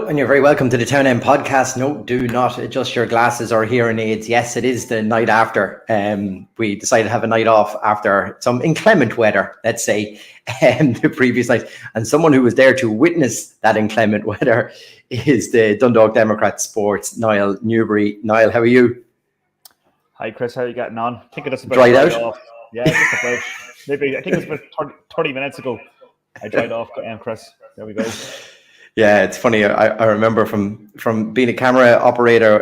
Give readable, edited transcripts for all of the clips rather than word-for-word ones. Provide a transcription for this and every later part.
Hello, and you're very welcome to the Town End podcast. No, do not adjust your glasses or hearing aids. Yes, it is the night after. We decided to have a night off after some inclement weather, let's say, the previous night. And someone who was there to witness that inclement weather is the Dundalk Democrat Sports, Niall Newbury. Niall, how are you? Hi, Chris. How are you getting on? I think it's about dried out. Off. Yeah, just about. Maybe I think it was about 30 minutes ago. I dried off, Chris. There we go. Yeah, it's funny. I remember from being a camera operator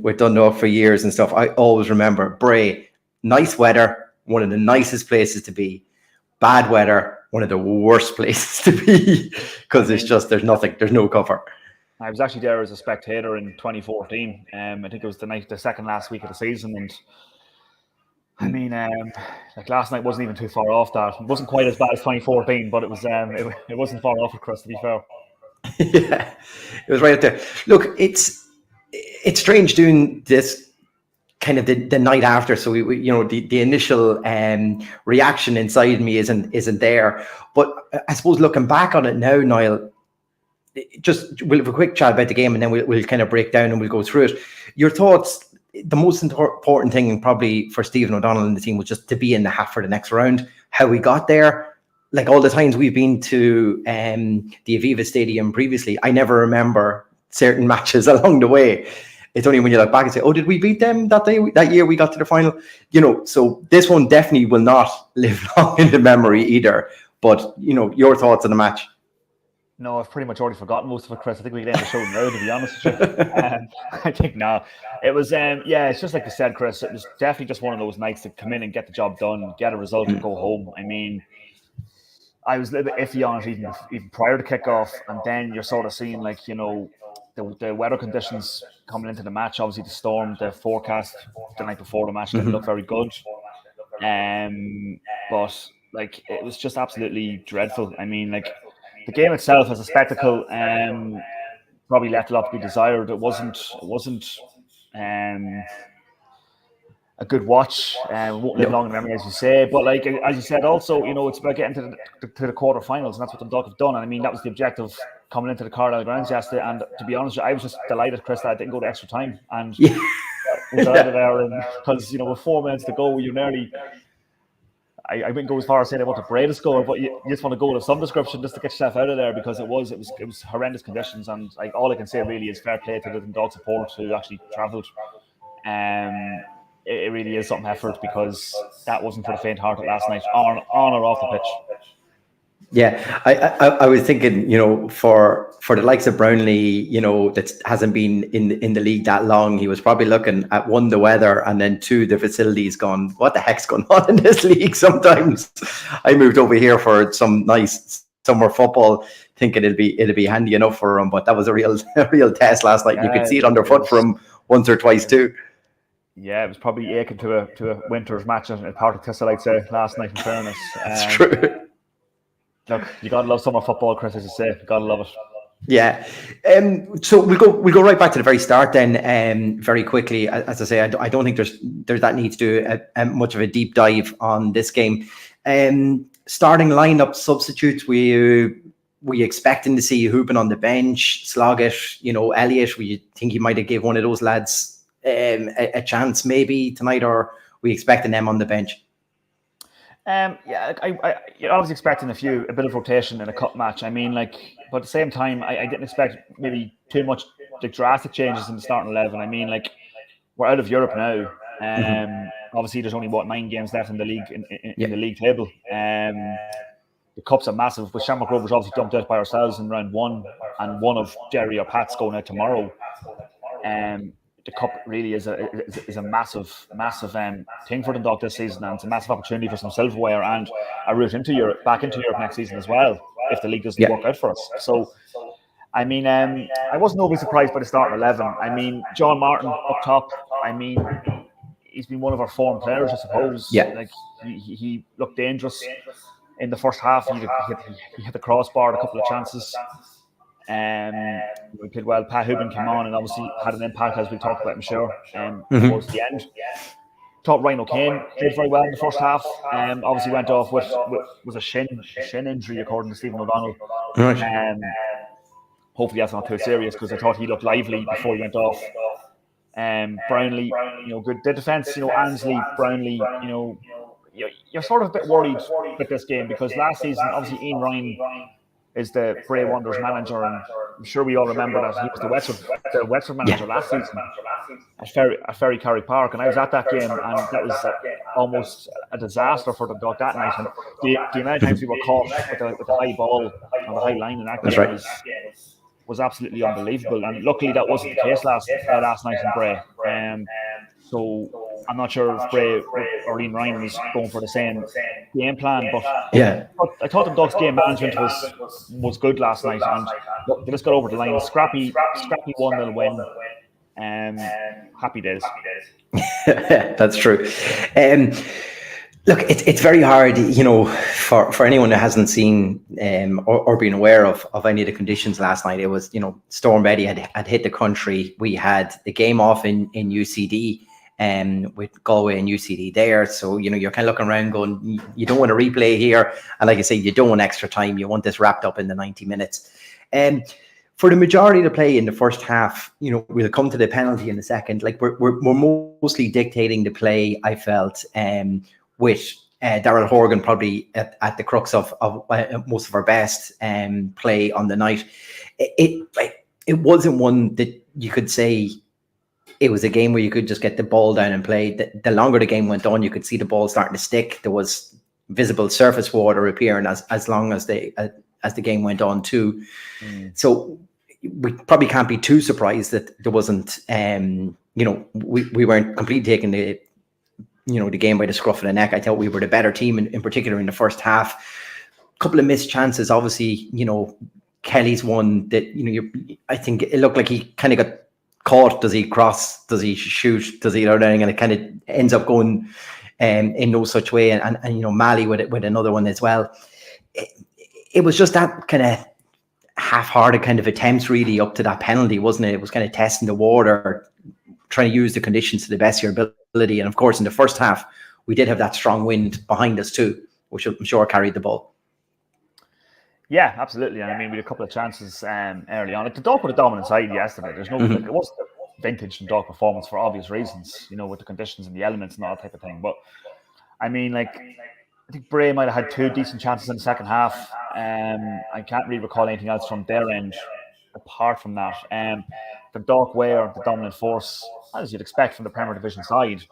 with Dundalk for years and stuff. I always remember Bray, nice weather, one of the nicest places to be. Bad weather, one of the worst places to be because it's just there's no cover. I was actually there as a spectator in 2014. I think it was the second last week of the season, and I mean, like last night wasn't even too far off that. It wasn't quite as bad as 2014, but it was. It wasn't far off, Chris, to be fair. Yeah, it was right up there. Look, it's strange doing this kind of the night after. So we the initial reaction inside me isn't there. But I suppose looking back on it now, Niall, we'll have a quick chat about the game and then we'll kind of break down and we'll go through it. Your thoughts. The most important thing probably for Stephen O'Donnell and the team was just to be in the hat for the next round. How we got there. Like all the times we've been to the Aviva Stadium previously, I never remember certain matches along the way. It's only when you look back and say, "Oh, did we beat them that year we got to the final?" So this one definitely will not live long in the memory either. But your thoughts on the match? No, I've pretty much already forgotten most of it, Chris. I think we can end the show now, to be honest with you. I think no. It was, it's just like you said, Chris. It was definitely just one of those nights to come in and get the job done, get a result, and go home. I mean, I was a little bit iffy on it even prior to kickoff, and then you're sort of seeing the weather conditions coming into the match. Obviously, the storm, the forecast the night before the match didn't look very good, but it was just absolutely dreadful. I mean, the game itself as a spectacle probably left a lot to be desired. It wasn't a good watch. Won't live long in memory, as you say. But as you said, also, it's about getting to the quarterfinals, and that's what the Dundalk have done. And I mean, that was the objective coming into the Carlisle Grounds yesterday. And to be honest, I was just delighted, Chris, that I didn't go to extra time and was out of there. Because with 4 minutes to go, you nearly. I wouldn't go as far as saying I want to Bray to score, but you just want to go with some description just to get yourself out of there, because it was horrendous conditions. And all I can say really is fair play to the Dundalk support who actually travelled. It really is something effort, because that wasn't for the faint-hearted last night, on or off the pitch. Yeah, I was thinking, for the likes of Brownlee, that hasn't been in the league that long, he was probably looking at one, the weather, and then two, the facilities, gone, what the heck's going on in this league? Sometimes I moved over here for some nice summer football, thinking it'd be handy enough for him, but that was a real test last night. Yeah, you could see it underfoot for him once or twice too. Yeah, it was probably aching to a winter's match at Partick Thistle, I'd say, last night, in fairness. That's true. Look, you gotta love summer football, Chris, as you say. You gotta love it. Yeah. So we'll go right back to the very start then, very quickly. As I say, I don't think there's that need to do much of a deep dive on this game. Starting lineup substitutes, we expecting to see Hoopin on the bench, Sloggett, Elliott. We think he might have gave one of those lads a chance maybe tonight, or we expecting them on the bench? You're always expecting a bit of rotation in a cup match. I mean, but at the same time, I didn't expect maybe too much drastic changes in the starting 11. I mean, we're out of Europe now. Obviously, there's only 9 games left in the league in the league table. The cups are massive, but Shamrock Rovers obviously dumped out by ourselves in round 1, and one of Jerry or Pat's going out tomorrow. The cup really is a massive thing for Dundalk this season, and it's a massive opportunity for some silverware and a route back into Europe next season as well, if the league doesn't work out for us. So, I mean, I wasn't overly surprised by the starting 11. I mean, John Martin up top. I mean, he's been one of our form players, I suppose. Yeah. He looked dangerous in the first half. He hit the crossbar, a couple of chances. We played well. Pat Hoopin came on and obviously had an impact, as we talked about, I'm sure, towards the end. Thought Ryan O'Kane played very well in the first half. Obviously went off with a shin injury, according to Stephen O'Donnell. hopefully that's not too serious, because I thought he looked lively before he went off. Brownlee, good. The defence, Ansley, Brownlee, you're sort of a bit worried with this game, because last season, obviously, Ian Ryan is the Bray Wanderers manager, and I'm sure we all remember that he was the Wexford manager last season at Ferry Carrick Park, and I was at that game, and that was almost a disaster for the Dundalk that night. And the amount of times we were caught with the high ball on the high line in that game was absolutely unbelievable. And luckily that wasn't the case last night in Bray. So I'm not sure if Bray or Ian Ryan was going for the same game plan, but I thought the Ducks' game management was good last night, and they just got over the line. Scrappy 1-0 win. Happy days. That's true. Look, it's very hard, for anyone that hasn't seen or been aware of any of the conditions last night. It was, Storm Betty had hit the country. We had the game off in UCD. With Galway and UCD there, so you're kind of looking around going, you don't want a replay here, and like I say, you don't want extra time. You want this wrapped up in the 90 minutes. For the majority of the play in the first half, we'll come to the penalty in a second. Like we're mostly dictating the play, I felt, with Darrell Horgan probably at the crux of most of our best play on the night. It wasn't one that you could say it was a game where you could just get the ball down and play. The longer the game went on, you could see the ball starting to stick. There was visible surface water appearing as long as the game went on too. So we probably can't be too surprised that there wasn't, we weren't completely taking the game by the scruff of the neck. I thought we were the better team, in particular in the first half. A couple of missed chances, obviously. Kelly's one that I think it looked like he kind of got caught. Does he cross? Does he shoot? Does he anything? And it kind of ends up going in no such way. And Mali with another one as well. It was just that kind of half-hearted kind of attempts really up to that penalty, wasn't it? It was kind of testing the water, trying to use the conditions to the best of your ability. And of course, in the first half, we did have that strong wind behind us too, which I'm sure carried the ball. Yeah, absolutely. And I mean, we had a couple of chances early on. The Dundalk were the dominant side yesterday. There's no, it wasn't a vintage Dundalk performance for obvious reasons, with the conditions and the elements and all that type of thing. But I mean, I think Bray might have had 2 decent chances in the second half. I can't really recall anything else from their end apart from that. The Dundalk were the dominant force, as you'd expect from the Premier Division side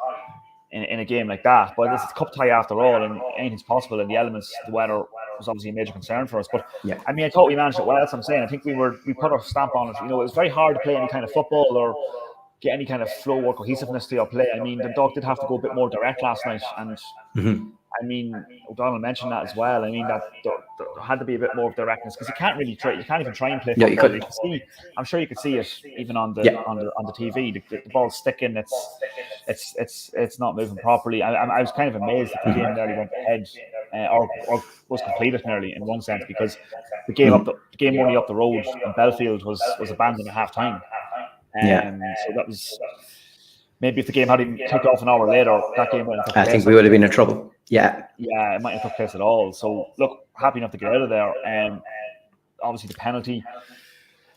in a game like that. But it's a cup tie after all, and anything's possible. And the elements, the weather was obviously a major concern for us. But I mean, I thought we managed it well. That's what I'm saying. I think we put our stamp on it. It was very hard to play any kind of football or get any kind of flow or cohesiveness to your play. I mean, the Dundalk did have to go a bit more direct last night, and I mean, O'Donnell mentioned that as well. I mean, that there had to be a bit more of directness, because you can't really try. You can't even try and play football. You can see, I'm sure you could see it even on the TV. The ball's sticking. It's not moving properly. I was kind of amazed that the game nearly went ahead, or was completed nearly in one sense, because the game only up the road in Belfield was abandoned at half time. So that was, maybe if the game hadn't kicked off an hour later, that game might have took place. I think we would have been in trouble. Yeah, it might have took place at all. So look, happy enough to get out of there. Obviously the penalty.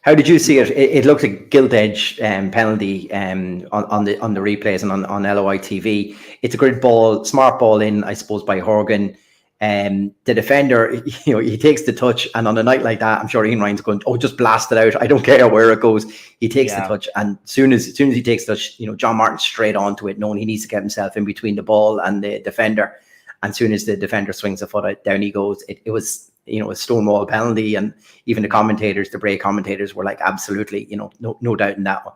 How did you see it? It looked a gilt edge penalty on the replays and on LOI TV. It's a great ball, smart ball in, I suppose, by Horgan. The defender, he takes the touch, and on a night like that, I'm sure Ian Ryan's going, just blast it out. I don't care where it goes. He takes the touch, and as soon as he takes the touch, John Martin's straight onto it, knowing he needs to get himself in between the ball and the defender. And as soon as the defender swings a foot out, down he goes. It was, a stonewall penalty, and even the Bray commentators were like, absolutely, no doubt in that one.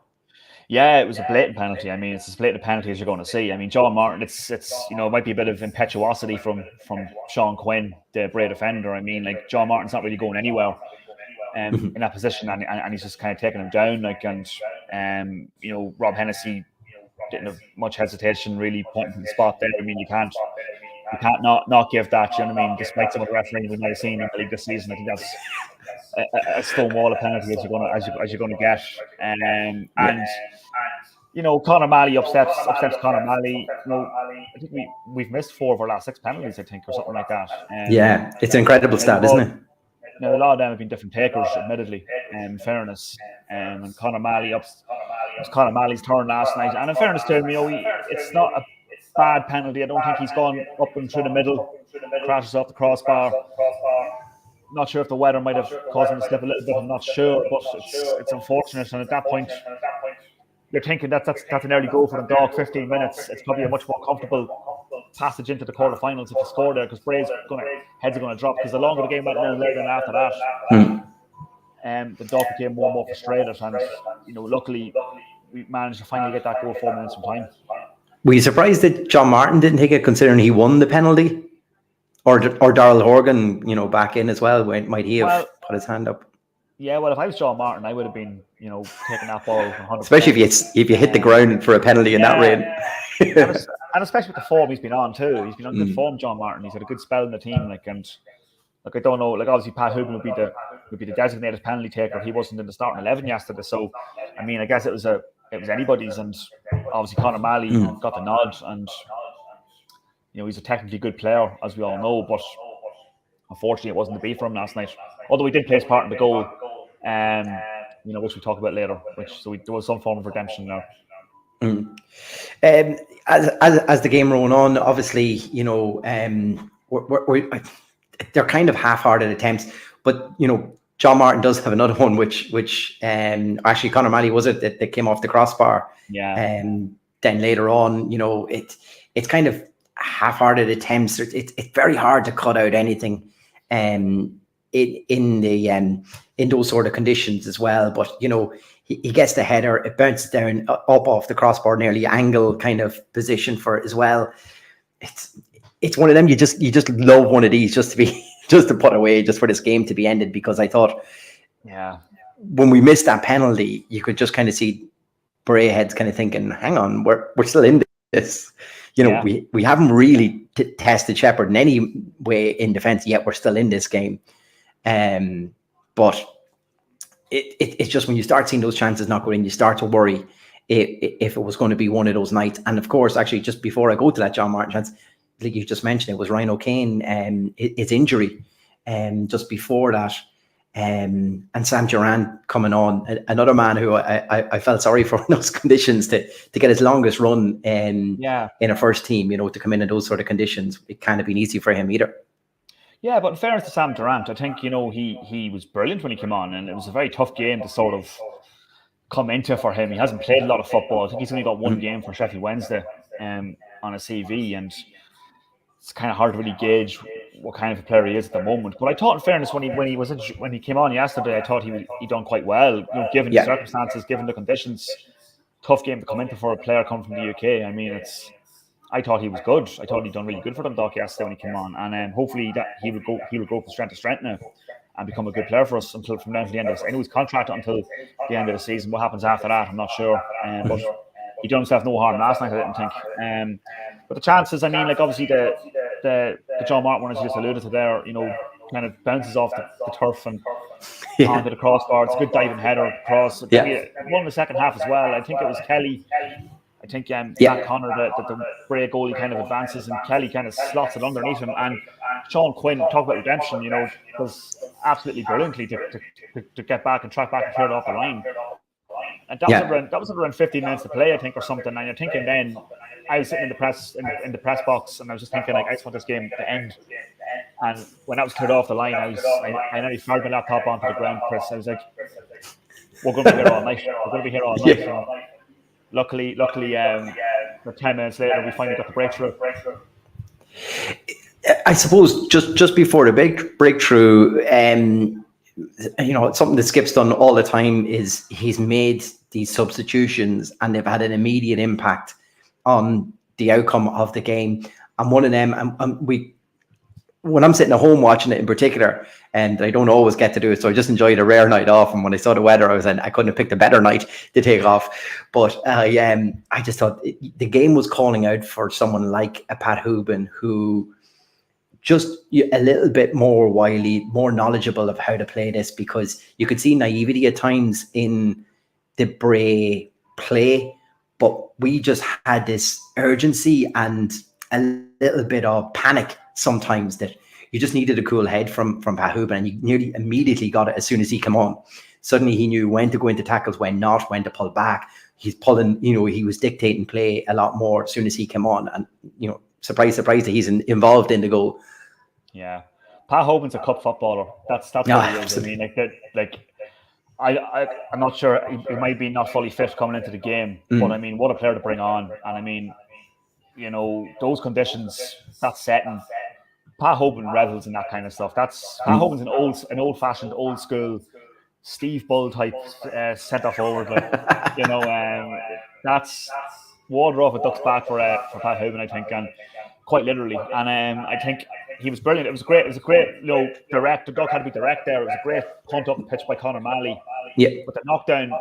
Yeah, it was a blatant penalty. I mean, it's as blatant a penalty as you're going to see. I mean, John Martin, it's it might be a bit of impetuosity from Sean Quinn, the Bray defender. I mean, John Martin's not really going anywhere in that position, and he's just kind of taking him down. Rob Hennessy didn't have much hesitation really pointing to the spot there. I mean, you can't not give that. You know what I mean? Despite some of the refereeing we might have seen in the league this season, I think that's a stonewall of penalty as you're going to get. Conor Malley upsets Conor Malley. I think we've missed 4 of our last 6 penalties, I think, or something like that. It's an incredible stat, isn't it? Now, a lot of them have been different takers, admittedly, in fairness. And Conor Malley it was Conor Malley's turn last night. And in fairness to him, it's not a bad penalty. I don't think he's gone up and through the middle, crashes off the crossbar. Not sure if the weather might have caused him to slip a little bit. I'm not sure, but it's unfortunate. And at that point, you're thinking that's an early goal for Dundalk. 15 minutes. It's probably a much more comfortable passage into the quarterfinals if you score there, because Bray's heads are going to drop, because the longer the game went on later than after that, the Dundalk became more and more frustrated. And luckily we managed to finally get that goal 4 minutes from time. Were you surprised that John Martin didn't take it, considering he won the penalty? Or Darrell Horgan, back in as well? Might he have put his hand up? Yeah, well, if I was John Martin, I would have been, taking that ball 100%. Especially if you hit the ground for a penalty in that rain. and especially with the form he's been on too. He's been on good form, John Martin. He's had a good spell in the team, I don't know. Obviously, Pat Hoban would be the designated penalty taker. He wasn't in the starting 11 yesterday, so I mean, I guess it was anybody's, and obviously Conor Malley got the nod, and he's a technically good player, as we all know, but unfortunately it wasn't to be for him last night. Although he did play his part in the goal, which we'll talk about later. There was some form of redemption there. As the game rolled on, obviously, they're kind of half-hearted attempts, but John Martin does have another one, which actually Conor Malley was it that came off the crossbar. Yeah. Then later on, it's kind of half-hearted attempts. It's very hard to cut out anything in those sort of conditions as well. But he gets the header, it bounces down up off the crossbar, nearly angle kind of position for it as well. It's one of them you just love one of these just to put away, just for this game to be ended, because I thought, when we missed that penalty, you could just kind of see Bray heads kind of thinking, hang on, we're still in this. We haven't really tested Shepherd in any way in defence, yet we're still in this game. But it's just when you start seeing those chances not go in, you start to worry if it was going to be one of those nights. And of course, actually, just before I go to that John Martin chance, like you just mentioned, it was Ryan O'Kane, his injury, just before that. And Sam Durant coming on, another man who I felt sorry for in those conditions to get his longest run in a first team, to come in those sort of conditions. It can't have been easy for him either. Yeah, but in fairness to Sam Durant, I think, he was brilliant when he came on, and it was a very tough game to sort of come into for him. He hasn't played a lot of football. I think he's only got one game for Sheffield Wednesday on a CV, and it's kind of hard to really gauge what kind of a player he is at the moment. But I thought, in fairness, when he came on yesterday, I thought he done quite well, given the circumstances, given the conditions. Tough game to come into for a player coming from the UK. I mean, I thought he was good. I thought he'd done really good for Dundalk yesterday when he came on, and hopefully that he will go from strength to strength now and become a good player for us until from now to the end of this. I know he's contracted until the end of the season. What happens after that, I'm not sure. But he done himself no harm last night, I didn't think. But the chances, I mean, obviously the John Martin one, as you just alluded to there, kind of bounces off the turf and onto the crossbar. It's a good diving header across. One in the second half as well. I think it was Kelly. I think Matt Connor, the Bray goalie, kind of advances, and Kelly kind of slots it underneath him. And Sean Quinn, talk about redemption, was absolutely brilliantly to get back and track back and clear it off the line. And that was around 15 minutes to play, I think, or something. And you're thinking then, I was sitting in the press box, and I was just thinking, I just want this game to end. And when that was cleared off the line, I nearly fired my laptop onto the ground, Chris. I was like, we're going to be here all night. We're going to be here all night. And luckily, 10 minutes later, we finally got the breakthrough. I suppose just before the big breakthrough, something that Skip's done all the time is he's made these substitutions, and they've had an immediate impact on the outcome of the game. And one of them, when I'm sitting at home watching it in particular, and I don't always get to do it, so I just enjoyed a rare night off. And when I saw the weather, I couldn't have picked a better night to take off. But I just thought the game was calling out for someone like a Pat Hoban, who just a little bit more wily, more knowledgeable of how to play this, because you could see naivety at times in the Bray play, but we just had this urgency and a little bit of panic sometimes that, you just needed a cool head from Pat Hoban, and you nearly immediately got it as soon as he came on. Suddenly he knew when to go into tackles, when not, when to pull back. He's pulling, he was dictating play a lot more as soon as he came on. And, surprise that he's involved in the goal. Yeah. Pat Hoban's a cup footballer. That's what he is. Absolutely. I mean, I'm not sure. He might be not fully fit coming into the game, but I mean, what a player to bring on. And I mean, those conditions, that setting, Pat Hoban revels in that kind of stuff. Pat Hoban's an old-fashioned, old-school Steve Bull type centre forward. That's water off a duck's back for Pat Hoban, I think, and quite literally. And I think he was brilliant. It was great, direct. The duck had to be direct there. It was a great punt up the pitch by Conor Malley. Yeah. But the knockdown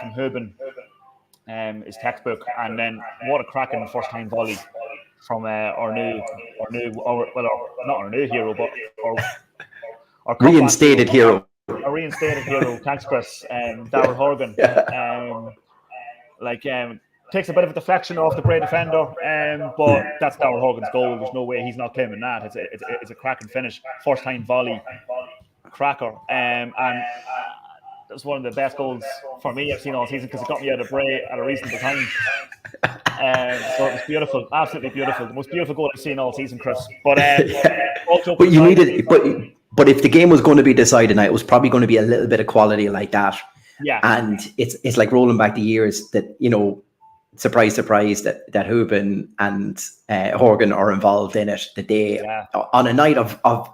from Hoban is textbook. And then what a cracking first time volley from our new hero, but our reinstated hero. A reinstated hero. Thanks, Chris. Darrell Horgan. Takes a bit of a deflection off the Bray defender, but that's Darrell Horgan's goal. There's no way he's not claiming that. It's a cracking finish, first time volley, cracker, and it was one of the best goals for me I've seen all season because it got me out of Bray at a reasonable time. So it was beautiful, absolutely beautiful, the most beautiful goal I've seen all season, Chris. But you needed, but if the game was going to be decided now, it was probably going to be a little bit of quality like that. Yeah, and it's like rolling back the years that surprise, that Hoban and Horgan are involved in it the day on a night of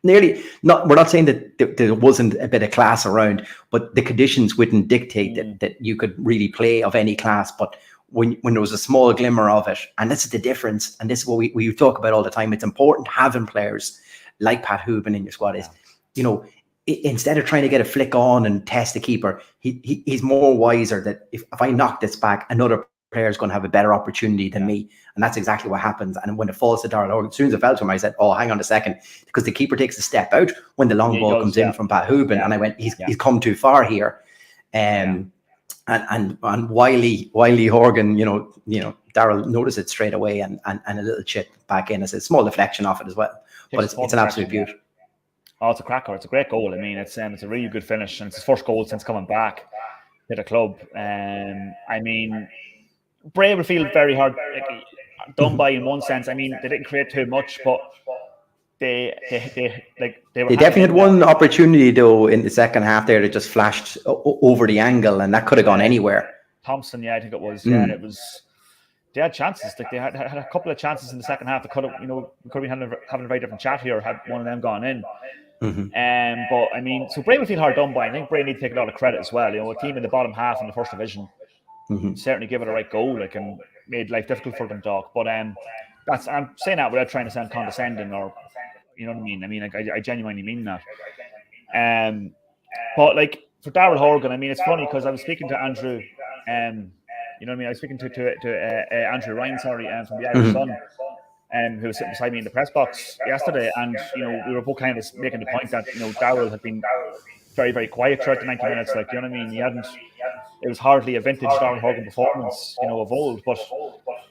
nearly not. We're not saying that there wasn't a bit of class around, but the conditions wouldn't dictate that you could really play of any class. But when there was a small glimmer of it, and this is the difference, and this is what we talk about all the time. It's important having players like Pat Hoban in your squad. Is instead of trying to get a flick on and test the keeper, he's more wiser that if I knock this back, another player is going to have a better opportunity than me. And that's exactly what happens. And when it falls to Darrell Horgan, as soon as it fell to him, I said, oh, hang on a second, because the keeper takes a step out when the long ball comes in from Pat Hoban. And I went, he's come too far here. And Wiley Horgan, Darrell noticed it straight away and a little chip back in as a small deflection off it as well. But it's an absolute beauty. Oh, it's a cracker. It's a great goal. I mean, it's a really good finish, and it's his first goal since coming back to the club. I mean, Bray would feel very hard done by in one sense. I mean, they didn't create too much, but they definitely had one opportunity though in the second half there that just flashed over the angle, and that could have gone anywhere. Thompson, I think it was. Yeah, it was. They had chances. Like they had a couple of chances in the second half. They could have, we could have been having a very different chat here had one of them gone in. But I mean, so Bray would feel hard done by. I think Bray need to take a lot of credit as well. A team in the bottom half in the first division certainly give it a right goal, and made life difficult for Dundalk. But I'm saying that without trying to sound condescending or, you know what I mean. I mean, I genuinely mean that. But for Darrell Horgan, I mean, it's funny because I was speaking to Andrew. You know what I mean? I was speaking to Andrew Ryan, from the Irish Sun, who was sitting beside me in the press box yesterday, and we were both kind of making the point that Darrell had been very, very quiet throughout the 90 minutes. You know what I mean? It was hardly a vintage Darrell Horgan performance, of old. But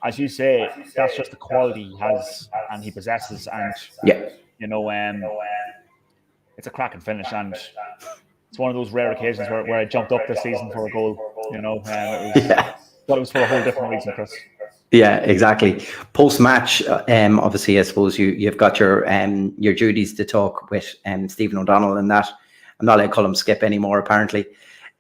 as you say, that's just the quality he has and he possesses, and it's a cracking finish, and it's one of those rare occasions where I jumped up this season for a goal. But it was for a whole different reason, Chris. Yeah, exactly. Post-match, obviously, I suppose you've got your duties to talk with Stephen O'Donnell and that. I'm not allowed to call him Skip anymore, apparently.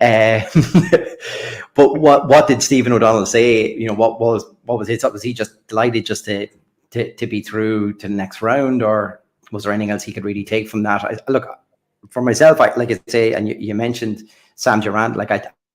But what did Stephen O'Donnell say? What was his? Was he just delighted just to be through to the next round, or was there anything else he could really take from that? Look, for myself, like I say, and you mentioned Sam Durant.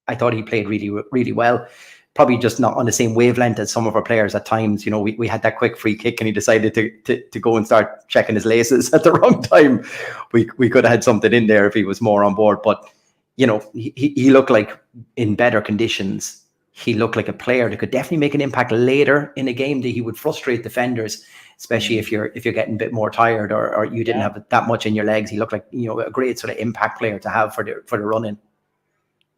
I thought he played really, really well. Probably just not on the same wavelength as some of our players at times. We had that quick free kick and he decided to go and start checking his laces at the wrong time. We could have had something in there if he was more on board. But, he looked like in better conditions. He looked like a player that could definitely make an impact later in a game, that he would frustrate defenders, especially if you're getting a bit more tired or you didn't have that much in your legs. He looked like, a great sort of impact player to have for the run-in.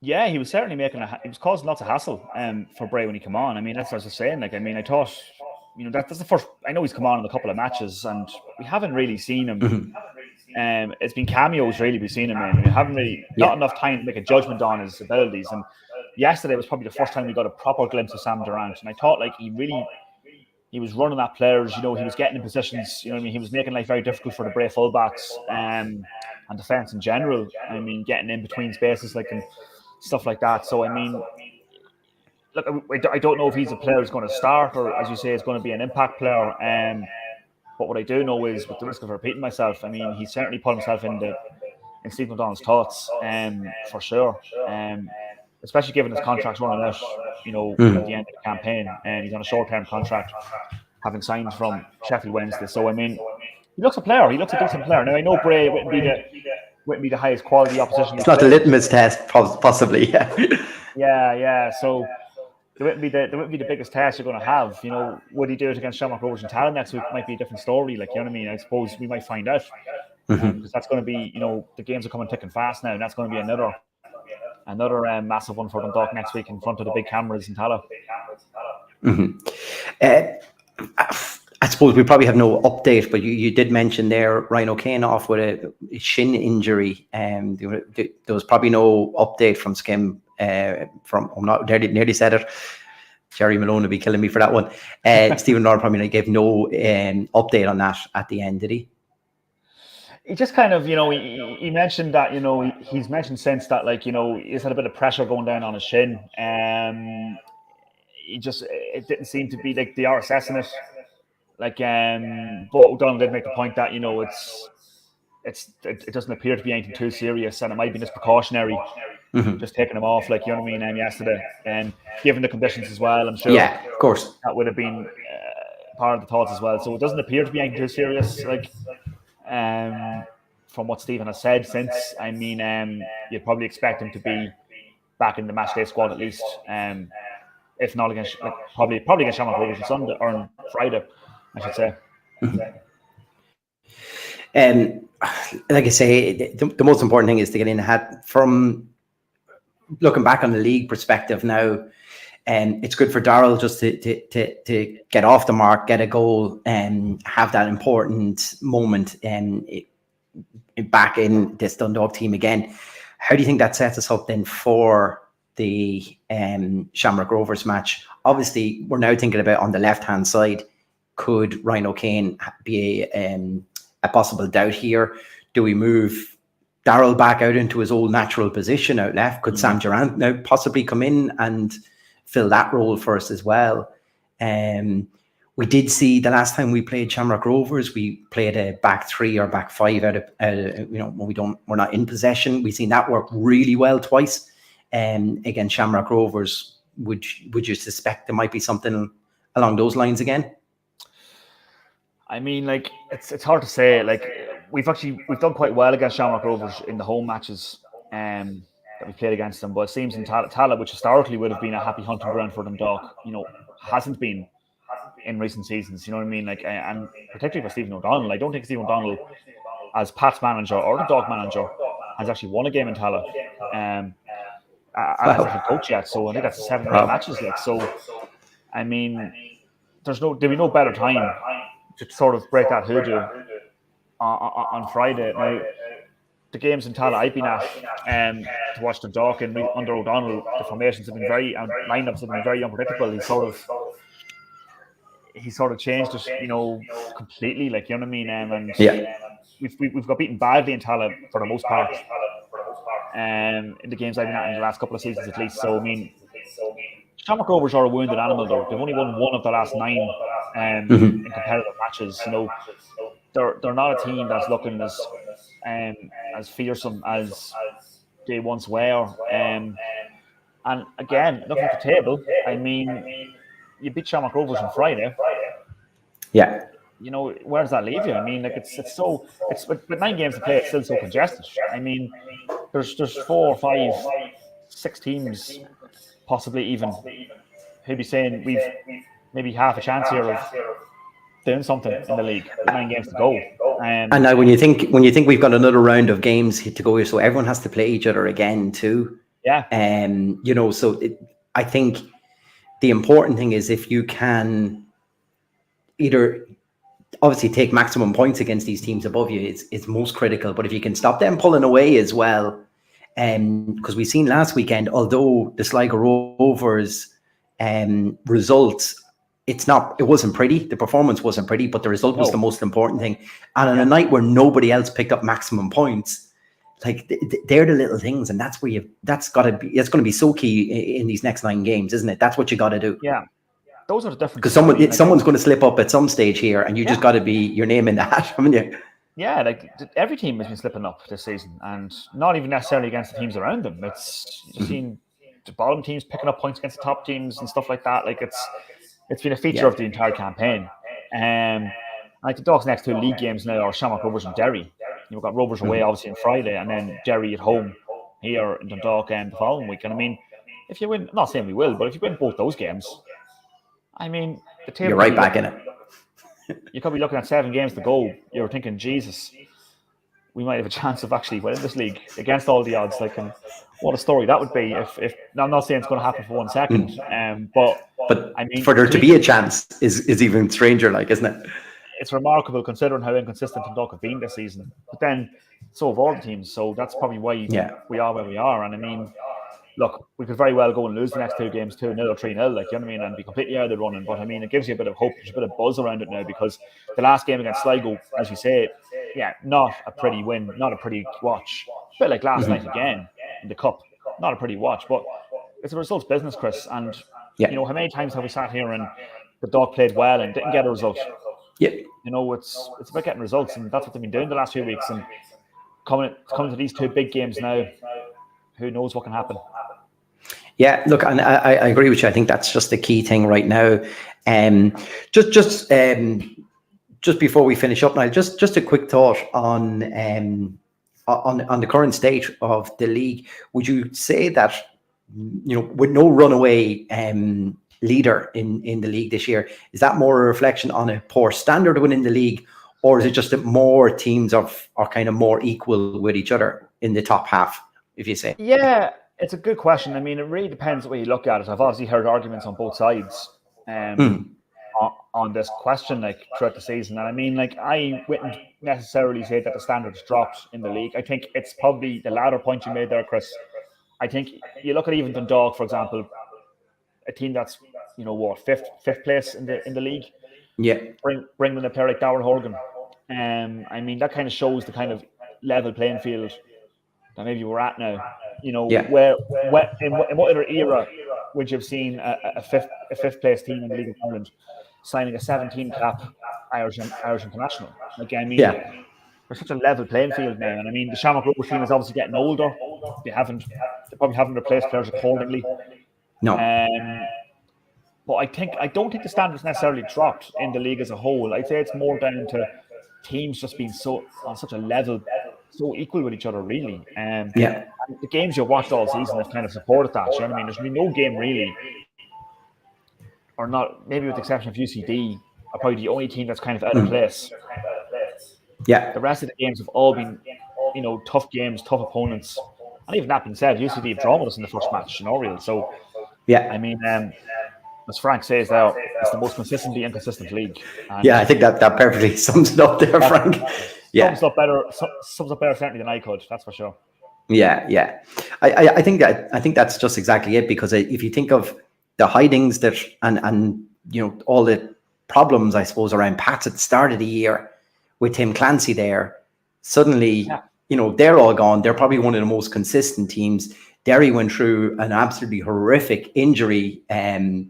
Yeah, he was certainly he was causing lots of hassle for Bray when he came on. I mean, that's what I was saying. I thought that's the first. I know he's come on in a couple of matches, and we haven't really seen him. It's been cameos really we've seen him in. We haven't really not enough time to make a judgment on his abilities. And yesterday was probably the first time we got a proper glimpse of Sam Durrant, and I thought like he was running at players. He was getting in positions. He was making life very difficult for the Bray fullbacks and defense in general. Getting in between spaces and stuff like that. So look, I don't know if he's a player who's going to start, or as you say, is going to be an impact player. But what I do know is, with the risk of repeating myself, he certainly put himself in Stephen O'Donnell's thoughts, for sure. Especially given his contract's running out, at the end of the campaign, and he's on a short-term contract, having signed from Sheffield Wednesday. So he looks a player. He looks a decent player. Now I know Bray wouldn't be the highest quality opposition. It's not the litmus test, possibly. Yeah. So there wouldn't be the biggest test you're going to have. Would he do it against Shamrock Rovers and Tala next week? Might be a different story. I suppose we might find out, because that's going to be, the games are coming thick and fast now, and that's going to be another massive one for Dundalk next week in front of the big cameras in Tala. I suppose we probably have no update, but you did mention there Ryan O'Kane off with a shin injury, and there was probably no update from Skim. I'm not nearly said it. Jerry Malone will be killing me for that one. Stephen Lord probably gave no update on that at the end, did he? He just kind of, he mentioned that, he's mentioned since that, he's had a bit of pressure going down on his shin. It didn't seem to be they are assessing it. But O'Donnell did make the point that, it doesn't appear to be anything too serious, and it might be just precautionary, just taking him off, yesterday, and given the conditions as well, I'm sure. Yeah, of course. That would have been part of the thoughts as well. So it doesn't appear to be anything too serious, from what Stephen has said since. You'd probably expect him to be back in the matchday squad at least, if not against, probably against Shamrock Rovers on Sunday or on Friday, I should say. Like I say, the most important thing is to get in ahead. From looking back on the league perspective now, it's good for Darrell just to get off the mark, get a goal, and have that important moment back in this Dundalk team again. How do you think that sets us up then for the Shamrock Rovers match? Obviously, we're now thinking about on the left-hand side, could Ryan O'Kane be a possible doubt here? Do we move Darrell back out into his old natural position out left? Could Sam Durrant now possibly come in and fill that role for us as well? We did see the last time we played Shamrock Rovers, we played a back three or back five out of when we're not in possession. We've seen that work really well twice. Against Shamrock Rovers, would you suspect there might be something along those lines again? It's hard to say. We've done quite well against Shamrock Rovers in the home matches that we played against them, but it seems in Tala, which historically would have been a happy hunting ground for Dundalk, hasn't been in recent seasons. You know what I mean? And particularly for Stephen O'Donnell, I don't think Stephen O'Donnell, as Pat's manager or the Dundalk manager, has actually won a game in Tala as a head coach yet. So I think that's 7 or 8 matches. There'll be no better time to sort of break that hoodoo on Friday. Now, the games in Tala I've been at to watch Dundalk, and under O'Donnell, the formations have been lineups have been very unpredictable. He sort of changed it, completely. You know what I mean? And we've got beaten badly in Tala for the most part. In the games I've been at in the last couple of seasons at least. So Shamrock Rovers are a wounded animal though. They've only won 1 of the last 9 in competitive matches. They're not a team that's looking as fearsome as they once were. And again, looking at the table, you beat Shamrock Rovers on Friday. Yeah. Where does that leave you? It's with 9 games to play, it's still so congested. There's 4, 5, 6 teams, possibly even, who'd be saying we've maybe half a chance here of doing something in the league with 9 games to go. And now when you think we've got another round of games to go, so everyone has to play each other again too. Yeah. I think the important thing is if you can either obviously take maximum points against these teams above you is most critical. But if you can stop them pulling away as well, because we've seen last weekend, although the Sligo Rovers results, it wasn't pretty. The performance wasn't pretty, but the result was the most important thing. And on a night where nobody else picked up maximum points, like they're the little things, and that's where that's going to be so key in these next 9 games, isn't it? That's what you got to do. Yeah. Those are the different, because someone's going to slip up at some stage here, and you just got to be your name in the hat, haven't you? Yeah, like every team has been slipping up this season, and not even necessarily against the teams around them. You've seen the bottom teams picking up points against the top teams and stuff like that. Like it's been a feature of the entire campaign. Like the Dundalks' next 2 league games now are Shamrock Rovers and Derry. You've got Rovers away obviously on Friday, and then Derry at home here in Dundalk the following week. And I mean, if you win, I'm not saying we will, but if you win both those games, I mean, the table, you're right back in it. You could be looking at 7 games to go. You're thinking, Jesus, we might have a chance of actually winning this league against all the odds. Like, and what a story that would be. If I'm not saying it's going to happen for 1 second, but I mean, for there to be a chance is even stranger, like, isn't it? It's remarkable considering how inconsistent Dundalk have been this season. But then, so have all the teams. So that's probably why we are where we are. And I mean, look, we could very well go and lose the next 2 games 2-0 or 3-0, like, you know what I mean, and be completely out of the running. But I mean, it gives you a bit of hope. There's a bit of buzz around it now, because the last game against Sligo, as you say, not a pretty win, not a pretty watch. A bit like last night again in the cup, not a pretty watch. But it's a results business, Chris. And you know, how many times have we sat here and the Dog played well and didn't get a result? Yeah, you know, it's about getting results, and that's what they've been doing the last few weeks. And coming to these 2 big games now, who knows what can happen? Yeah, look, and I agree with you. I think that's just the key thing right now. Just before we finish up now, just a quick thought on the current state of the league. Would you say that, you know, with no runaway leader in the league this year, is that more a reflection on a poor standard within the league, or is it just that more teams are kind of more equal with each other in the top half, if you say? Yeah, it's a good question. I mean, it really depends the way you look at it. I've obviously heard arguments on both sides on this question, like, throughout the season. And I mean, like, I wouldn't necessarily say that the standards dropped in the league. I think it's probably the latter point you made there, Chris. I think you look at even Dundalk, for example, a team that's, you know, what, fifth place in the league. Yeah. Bring in a player like Darrell Horgan. I mean, that kind of shows the kind of level playing field that maybe we're at now. You know, where in what other era would you have seen a fifth place team in the League of Ireland signing a 17-cap Irish international? Like, I mean, there's such a level playing field now, and I mean, the Shamrock Rovers team is obviously getting older. They probably haven't replaced players accordingly. No. But I don't think the standards necessarily dropped in the league as a whole. I'd say it's more down to teams just being on such a level, so equal with each other, really. And the games you've watched all season have kind of supported that. You know what I mean? There's been no game really, or not, maybe with the exception of UCD, are probably the only team that's kind of out of place. Yeah. The rest of the games have all been, you know, tough games, tough opponents. And even that being said, UCD have drawn with us in the first match, you know, real. So, I mean, as Frank says now, it's the most consistently inconsistent league. And I think that perfectly sums it up there, Frank. Sums up better certainly than I could, that's for sure. Yeah. I think that's just exactly it, because if you think of the hidings that and you know, all the problems, I suppose, around Pats at the start of the year with Tim Clancy there, suddenly, you know, they're all gone. They're probably one of the most consistent teams. Derry went through an absolutely horrific injury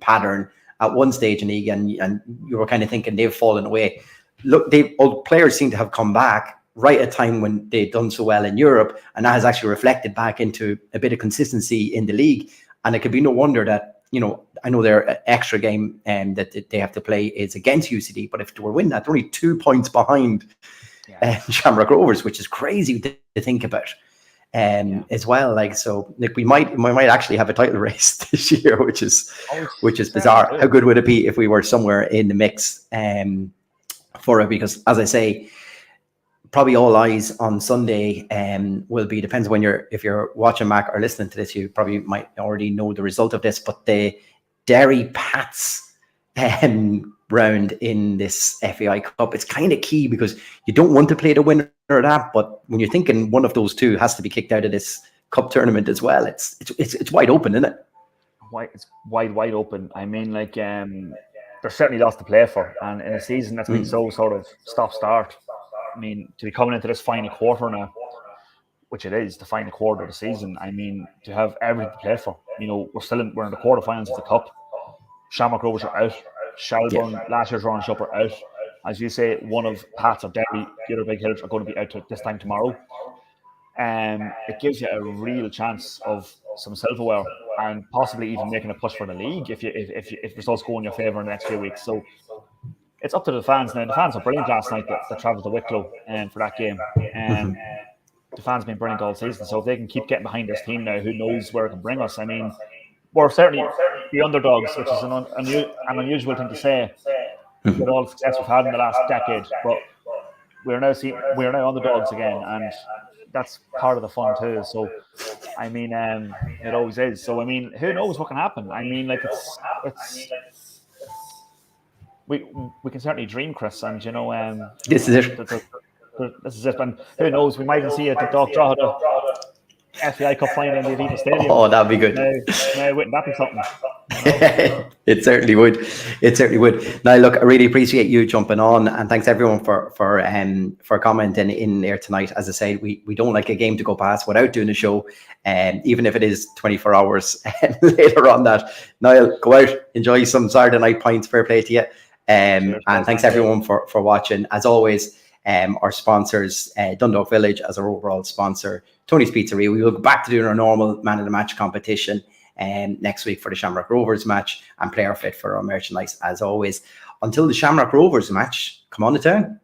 pattern at one stage in the league, and you were kind of thinking they've fallen away. Look, all players seem to have come back right at a time when they've done so well in Europe, and that has actually reflected back into a bit of consistency in the league. And it could be no wonder that, you know, I know their extra game that they have to play is against UCD, but if they were winning that, they're only 2 points behind Shamrock Rovers, which is crazy to think about. As well, like, so like we might actually have a title race this year, which is bizarre. How good would it be if we were somewhere in the mix for it? Because, as I say, probably all eyes on Sunday will be, depends when if you're watching back or listening to this, you probably might already know the result of this, but the Derry Pats round in this FAI Cup. It's kind of key because you don't want to play the winner of that, but when you're thinking one of those two has to be kicked out of this cup tournament as well, it's wide open, isn't it? It's wide open. I mean, like, there's certainly lots to play for, and in a season that's been so sort of stop-start. I mean, to be coming into this final quarter now, which it is, the final quarter of the season. I mean, to have everything to play for. You know, we're in the quarterfinals of the cup. Shamrock Rovers are out. Shelbourne, last year's runners-up, are out. As you say, one of Pats or Derry, the other big hitters, are going to be out this time tomorrow. It gives you a real chance of some silverware and possibly even making a push for the league if results go in your favour in the next few weeks. So it's up to the fans now. The fans were brilliant last night that travelled to Wicklow for that game. The fans have been brilliant all season. So if they can keep getting behind this team now, who knows where it can bring us. I mean, we're certainly the underdogs, which is an unusual thing to say with all the success we've had in the last decade. But we're now underdogs again, and that's part of the fun too. So, I mean, it always is. So, I mean, who knows what can happen? I mean, like we can certainly dream, Chris, and you know, this is it. This is it, and who knows? We might even see a Dundalk draw the FAI Cup final in the Aviva Stadium. Oh, that'd be good. Now, wouldn't that be something? It certainly would. It certainly would. Now, look, I really appreciate you jumping on, and thanks everyone for commenting in there tonight. As I say, we don't like a game to go past without doing a show, even if it is 24 hours later on that. Niall, go out, enjoy some Saturday night pints. Fair play to you. And thanks everyone for watching. As always, our sponsors, Dundalk Village as our overall sponsor, Tony's Pizzeria. We will go back to doing our normal man of the match competition next week for the Shamrock Rovers match, and Player Fit for our merchandise as always. Until the Shamrock Rovers match, come on to town.